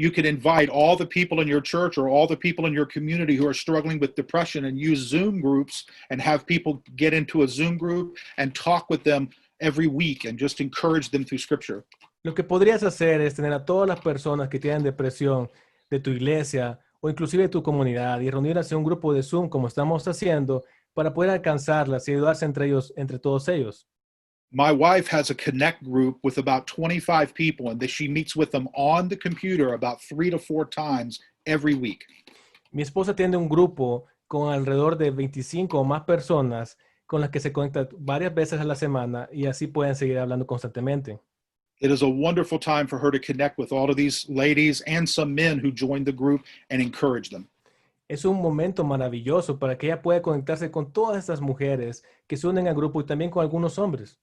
A: You could invite all the people in your church or all the people in your community who are struggling with depression and use Zoom groups and have people get into a Zoom group and talk with them every week and just encourage them through scripture.
B: Lo que podrías hacer es tener a todas las personas que tienen depresión de tu iglesia o inclusive de tu comunidad y reunirse en un grupo de Zoom como estamos haciendo para poder alcanzarlas y ayudarse entre todos ellos.
A: My wife has a connect group with about 25 people, and she meets with them on the computer about 3 to 4 times every week.
B: Mi esposa tiene un grupo con alrededor de 25 o más personas con las que se conecta varias veces a la semana y así pueden seguir hablando constantemente.
A: It is a wonderful time for her to connect with all of these ladies and some men who joined the group and encourage them.
B: Es un momento maravilloso para que ella pueda conectarse con todas estas mujeres que se unen al grupo y también con algunos hombres.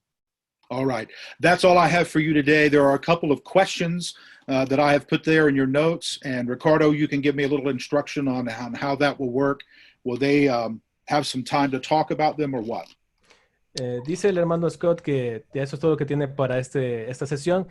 A: All right. That's all I have for you today. There are a couple of questions that I have put there in your notes. And Ricardo, you can give me a little instruction on how that will work. Will they have some time to talk about them or what?
B: Dice el hermano Scott que eso es todo lo que tiene para esta sesión